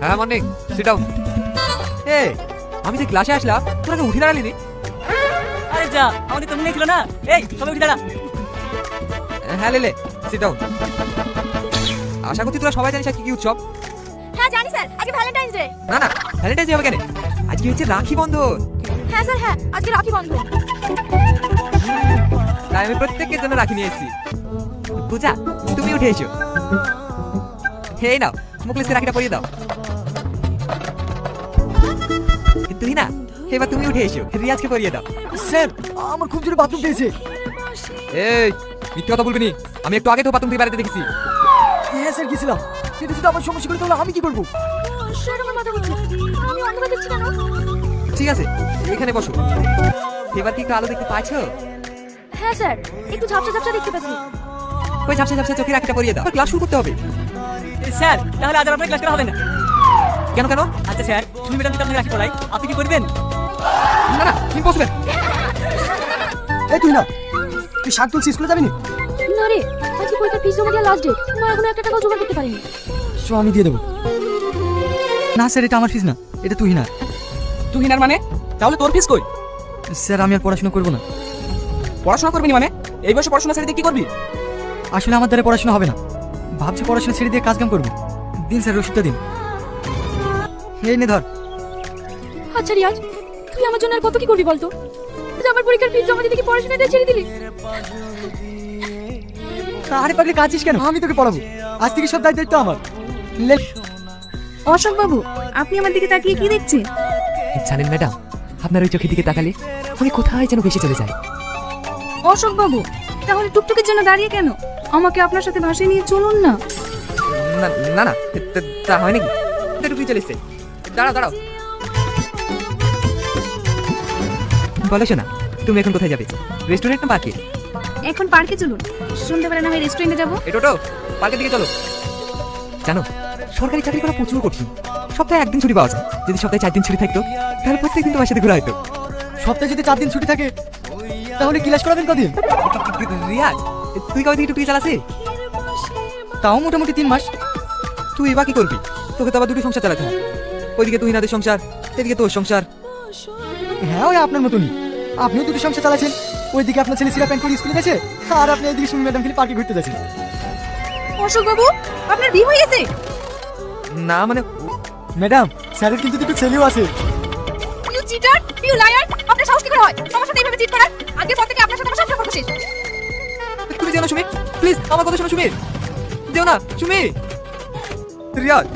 হ্যাঁ morning, sit down. এই আমি যে ক্লাসে আসলাম তোরা কেউ উঠে দাঁড়ালি নি? আরে যা, আমাদের তো মনে ছিল না। এই সবাই উঠে দাঁড়া। হ্যাঁ লে সিট ডাউন। আশা করছি তোরা সবাই জানিস কি কি উৎসব। হ্যাঁ জানি স্যার, আজকে ভ্যালেন্টাইন্স ডে। না না, ভ্যালেন্টাইন্স ডে হবে কেন? আজকে হচ্ছে রাখি বন্ধন। হ্যাঁ স্যার, হ্যাঁ আজকে রাখি বন্ধন। তাই আমি প্রত্যেকের জন্য রাখি নিয়ে এসেছি। পূজা তুমি উঠে এসো। এই নাও মুখলিসকে রাখিটা পরিয়ে দাও। তুই না, এবার তুমি উঠে এসো, রিয়াজকে পরিয়ে দাও। স্যার আমার খুব জোরে বাথরুম পেয়েছে। এই মিথ্যে কথা বলবি নি, আমি একটু আগে তো বাথরুম থেকে বেড়াতে দেখেছি। হ্যাঁ স্যার গেছিলাম, কিন্তু যদি আমার সমস্যা করে তাহলে আমি কি করবো? স্যার আমার মাথা ঘুরছে, আমি অন্ধকার দেখছি কেন? ঠিক আছে এখানে বসো। এবার কি একটু আলো দেখতে পাচ্ছো? হ্যাঁ স্যার, একটু ঝাপসা ঝাপসা দেখতে পাচ্ছি। ওই ঝাপসা ঝাপসা চোখে রাখিটা পরিয়ে দাও, ক্লাস শুরু করতে হবে। স্যার তাহলে আজ আর আপনার ক্লাস করা হবে না। কেন কেন? আচ্ছা স্যার, তুমি ম্যাডাম যদি আপনাকে রাখি পড়াই, আপনি কি করবেন? না না ইম্পসিবল। এই তুই না, তুই শাক তুলছি, স্কুলে যাবি না? না রে, আজকে পরীক্ষার ফিস জমা দেওয়ার লাস্ট ডেট, মা এখনো একটা টাকাও জোগাড় করতে পারিনি। সো আমি দিয়ে দেবো। না স্যার, এটা আমার ফিস না, এটা তুই না। তুই হিনার মানে? তাহলে তোর ফিস কই? স্যার আমি আর পড়াশোনা করবো না। পড়াশোনা করবি নি মানে? এই বয়সে পড়াশোনা ছেড়ে দিয়ে কি করবি? আসলে আমার দ্বারা পড়াশোনা হবে না, ভাবছি পড়াশোনা ছেড়ে দিয়ে কাজ কাম করবো। দিন স্যার রসিদটা দিন। এই নে ধর। আচ্ছা রিয়াজ, তুই আমার জন্য আর কত কি করবি বলতো? যে আমার পরীক্ষার ফিস জমা দিতে কি পড়াশোনাটা ছেড়ে দিলি? আরে পাগলি কাঁদছিস কেন? আমি তোকে পড়াবো, আজ থেকে সব দায়িত্ব আমার। লে অশোক বাবু, আপনি আমার দিকে তাকিয়ে কি দেখছেন? জানেন ম্যাডাম, আপনার ওই চোখের দিকে তাকালে উনি কোথায় যেন ভেসে চলে যায়। অশোক বাবু, তাহলে টুকটুকির জন্য দাঁড়িয়ে কেন? আমাকে আপনার সাথে ভাসিয়ে নিয়ে চলুন না। না না না, তা হয় নাকি? একটু চলে এসছে। দাঁড়াও দাঁড়াও, বলো শোনা, তুমি এখন কোথায় যাবে? রেস্টুরেন্ট না পার্কে? এখন পার্কে চলুন, সন্ধ্যাবেলা না হয় রেস্টুরেন্টে যাবো। এটা তো পার্কের দিকে চলো। জানো সরকারি চাকরি করা প্রচুর কঠিন, সপ্তাহে একদিন ছুটি পাওয়া যায়। যদি সপ্তাহে 4 দিন ছুটি থাকতো তাহলে প্রত্যেকদিন তোমার সাথে ঘোরা হতো। সপ্তাহে যদি 4 দিন ছুটি থাকে তাহলে ক্লাস করাবেন কদিন? রিয়াজ তুই কবে থেকে টুটি চালাছে? তাও মোটামুটি 3 মাস। তুই বা কি করবি? তোকে তো আবার দুটি সংসার চালাতে হয়। ওইদিকে তুই নাদের সংসার, এদিকে তোর সংসার। হ্যাঁ ওই আপনার মতনই, আপনিও দুটি সংসার চালাচ্ছেন। ওইদিকে আপনার ছেলে সিরা প্যান্ট পরে স্কুলে গেছে, আর আপনি এইদিকে সুমি ম্যাডাম খেলে পার্কে ঘুরতে যাচ্ছেন। অশোক বাবু, আপনার বিয়ে হয়ে গেছে? না মানে ম্যাডাম স্যারের কিন্তু দুটো ছেলেও আছে। ইউ চিটার, ইউ লায়ার, আপনার সাহস কি করে হয় আমার সাথে এইভাবে চিট করার? আজকে পর থেকে আপনার সাথে আমার সব সম্পর্ক শেষ। তুমি যেও না সুমি, প্লিজ আমার কথা শোনো সুমি, যেও না সুমি। রিয়াজ